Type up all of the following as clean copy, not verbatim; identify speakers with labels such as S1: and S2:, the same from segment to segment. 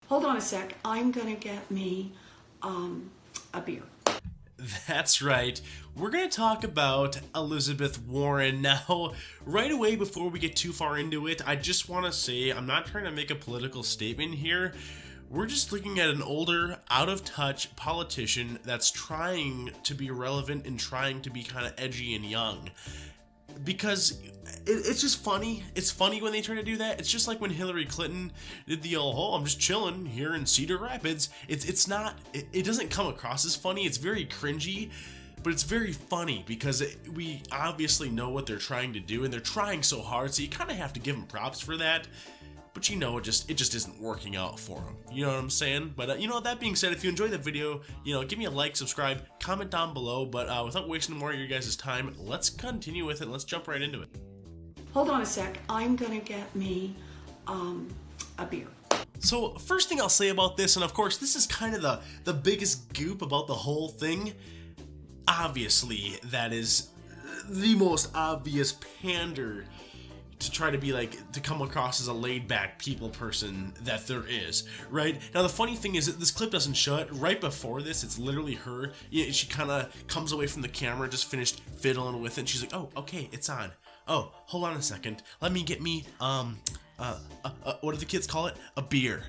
S1: Hold on a sec. I'm gonna get me a beer.
S2: That's right. We're going to talk about Elizabeth Warren. Now, right away before we get too far into it, I just want to say I'm not trying to make a political statement here. We're just looking at an older, out-of-touch politician that's trying to be relevant and trying to be kind of edgy and young. Because it's just funny. It's funny when they try to do that. It's just like when Hillary Clinton did the oh, I'm just chilling here in Cedar Rapids. It's not, it doesn't come across as funny. It's very cringy, but it's very funny because we obviously know what they're trying to do, and they're trying so hard, so you kind of have to give them props for that. But you know, it just isn't working out for them. You know what I'm saying? But you know, that being said, if you enjoyed the video, you know, give me a like, subscribe, comment down below. But without wasting more of your guys' time, let's continue with it. Let's jump right into it.
S1: Hold on a sec. I'm gonna get me a beer.
S2: So first thing I'll say about this, and of course this is kind of the biggest goop about the whole thing. Obviously, that is the most obvious pander to try to be like, to come across as a laid-back people person that there is, right? Now the funny thing is that this clip doesn't show it. Right before this, it's literally her. She kind of comes away from the camera, just finished fiddling with it, and she's like, oh, okay, it's on. Oh, hold on a second. Let me get me, what do the kids call it? A beer.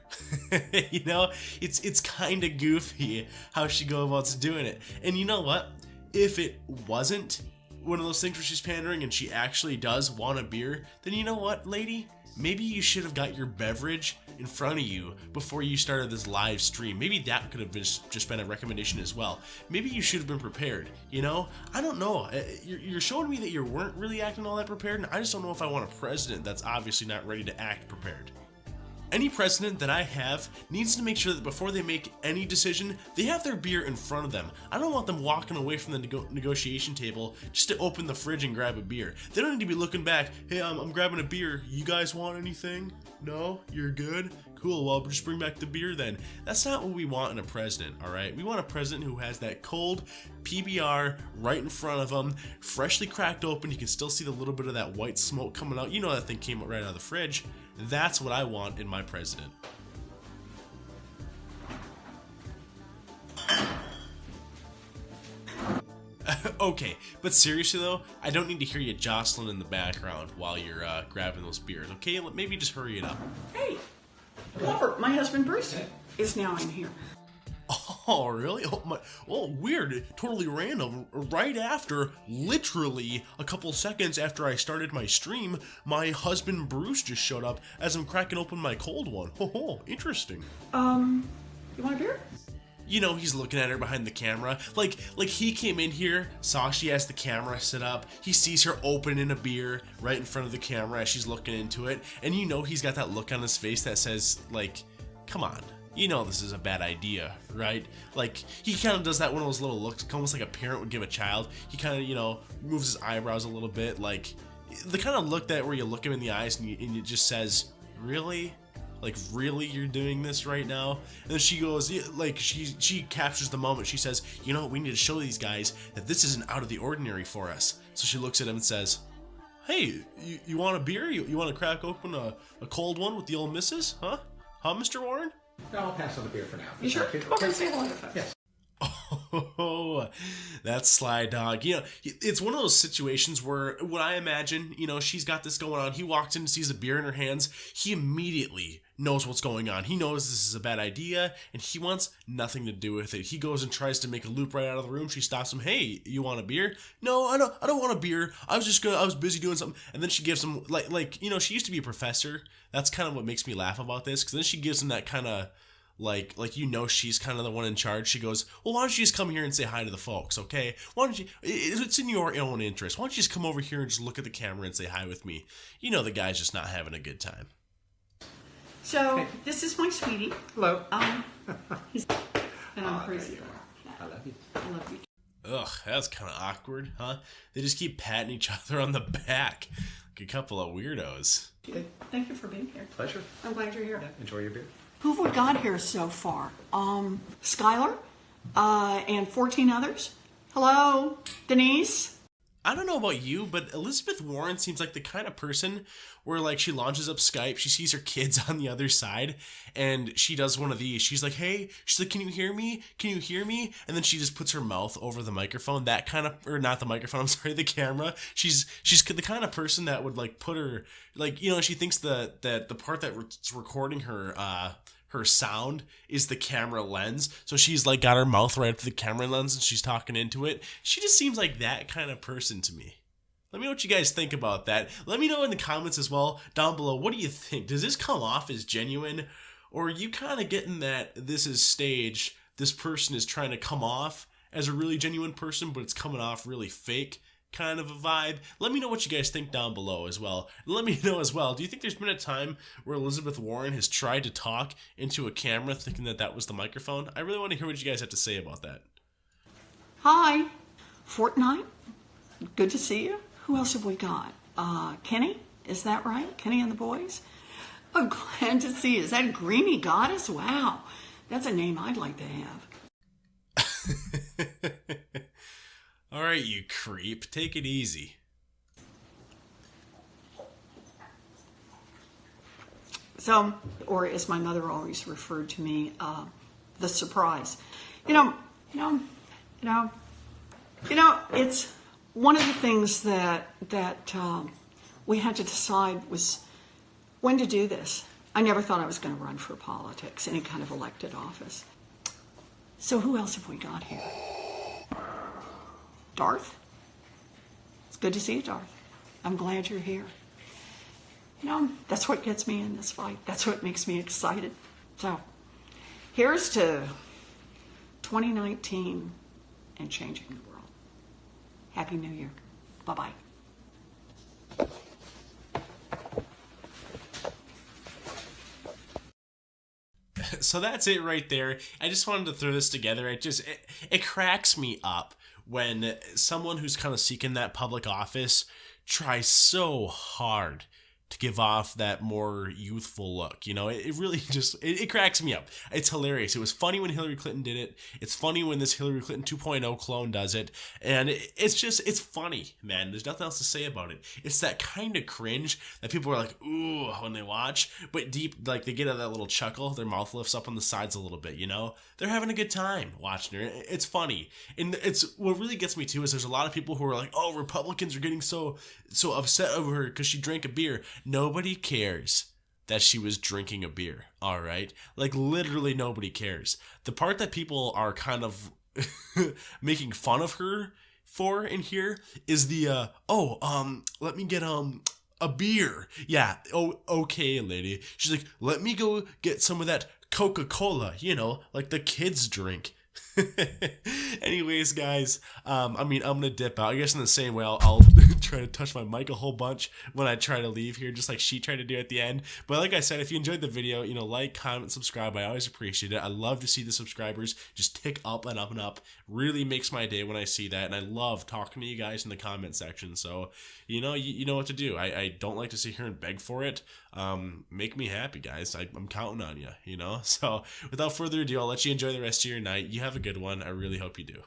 S2: You know, it's kind of goofy how she goes about doing it. And you know what? If it wasn't one of those things where she's pandering and she actually does want a beer, then you know what, lady? Maybe you should have got your beverage in front of you before you started this live stream. Maybe that could have just been a recommendation as well. Maybe you should have been prepared, you know? I don't know. You're showing me that you weren't really acting all that prepared, and I just don't know if I want a president that's obviously not ready to act prepared. Any president that I have needs to make sure that before they make any decision, they have their beer in front of them. I don't want them walking away from the negotiation table just to open the fridge and grab a beer. They don't need to be looking back, hey, I'm grabbing a beer. You guys want anything? No? You're good? Cool, well, just bring back the beer then. That's not what we want in a president, alright? We want a president who has that cold PBR right in front of him, freshly cracked open. You can still see the little bit of that white smoke coming out. You know that thing came right out of the fridge. That's what I want in my president. Okay, but seriously though, I don't need to hear you jostling in the background while you're grabbing those beers, okay? Maybe just hurry it up.
S1: Hey, Glover, my husband Bruce is now in here.
S2: Oh, really? Oh, my, well, weird. Totally random. Right after, literally a couple seconds after I started my stream, my husband Bruce just showed up as I'm cracking open my cold one. Oh, interesting.
S1: You want a beer?
S2: You know, he's looking at her behind the camera. Like he came in here, saw she has the camera set up. He sees her opening a beer right in front of the camera as she's looking into it. And you know he's got that look on his face that says, like, come on. You know this is a bad idea, right? Like, he kind of does that one of those little looks, almost like a parent would give a child. He kind of, you know, moves his eyebrows a little bit, like, the kind of look that where you look him in the eyes and it just says, really? Like, really, you're doing this right now? And then she goes, like, she captures the moment. She says, you know, we need to show these guys that this isn't out of the ordinary for us. So she looks at him and says, hey, you want a beer? You want to crack open a cold one with the old missus? Huh? Huh, Mr. Warren?
S3: No, I'll pass on the beer for now.
S1: You sure? Okay, say hello to folks.
S3: Yes.
S2: Oh, that's sly dog. You know, it's one of those situations where, what I imagine, you know, she's got this going on. He walks in and sees a beer in her hands. He immediately knows what's going on. He knows this is a bad idea, and he wants nothing to do with it. He goes and tries to make a loop right out of the room. She stops him. Hey, you want a beer? No, I don't want a beer. I was busy doing something. And then she gives him, like, you know, she used to be a professor. That's kind of what makes me laugh about this, because then she gives him that kind of, like, you know, she's kind of the one in charge. She goes, well, why don't you just come here and say hi to the folks, okay? Why don't you, it's in your own interest. Why don't you just come over here and just look at the camera and say hi with me? You know the guy's just not having a good time.
S1: So, this is my sweetie.
S3: Hello.
S1: He's, and I'm crazy about him.
S3: I love you.
S1: I love you.
S2: Ugh, that's kind of awkward, huh? They just keep patting each other on the back like a couple of weirdos.
S1: Thank you for being here.
S3: Pleasure.
S1: I'm glad you're here.
S3: Yeah, enjoy your beer.
S1: Who've we got here so far? Skylar, and 14 others. Hello, Denise.
S2: I don't know about you, but Elizabeth Warren seems like the kind of person where like she launches up Skype, she sees her kids on the other side, and she does one of these. She's like, "Hey," she's like, "Can you hear me? Can you hear me?" And then she just puts her mouth over the microphone. That kind of, or not the microphone. I'm sorry, the camera. She's the kind of person that would like put her like, you know, she thinks that the part that's recording her sound is the camera lens, so she's like got her mouth right up to the camera lens and she's talking into it. She just seems like that kind of person to me. Let me know what you guys think about that. Let me know in the comments as well down below. What do you think? Does this come off as genuine, or are you kind of getting that this is staged? This person is trying to come off as a really genuine person, but it's coming off really fake kind of a vibe? Let me know what you guys think down below as well. Let me know as well, do you think there's been a time where Elizabeth Warren has tried to talk into a camera thinking that that was the microphone? I really want to hear what you guys have to say about that.
S1: Hi, Fortnite. Good to see you. Who else have we got? Kenny, is that right? Kenny and the boys? Oh, glad to see you. Is that a Greeny Goddess? Wow, that's a name I'd like to have.
S2: All right, you creep. Take it easy.
S1: So, or as my mother always referred to me, the surprise. It's one of the things that we had to decide was when to do this. I never thought I was going to run for politics, any kind of elected office. So who else have we got here? Darth? It's good to see you, Darth. I'm glad you're here. You know, that's what gets me in this fight. That's what makes me excited. So, here's to 2019 and changing the world. Happy New Year. Bye-bye.
S2: So that's it right there. I just wanted to throw this together. It cracks me up when someone who's kind of seeking that public office tries so hard to give off that more youthful look. You know, it really just, it cracks me up. It's hilarious. It was funny when Hillary Clinton did it. It's funny when this Hillary Clinton 2.0 clone does it. And it's funny, man. There's nothing else to say about it. It's that kind of cringe that people are like, ooh, when they watch, but deep, like they get that little chuckle, their mouth lifts up on the sides a little bit, you know? They're having a good time watching her. It's funny. And what really gets me too is there's a lot of people who are like, oh, Republicans are getting so upset over her because she drank a beer. Nobody cares that she was drinking a beer, all right? Like, literally nobody cares. The part that people are kind of making fun of her for in here is the, let me get, a beer. Yeah, oh, okay, lady. She's like, let me go get some of that Coca-Cola, you know, like the kids drink. Anyways, guys, I'm gonna dip out. I guess in the same way, I'll try to touch my mic a whole bunch when I try to leave here, just like she tried to do at the end. But like I said, if you enjoyed the video, you know, like, comment, subscribe. I always appreciate it. I love to see the subscribers just tick up and up and up. Really makes my day when I see that, and I love talking to you guys in the comment section. So, you know, you know what to do. I don't like to sit here and beg for it. Make me happy, guys. I'm counting on you, you know? So without further ado, I'll let you enjoy the rest of your night. You have a good one. I really hope you do.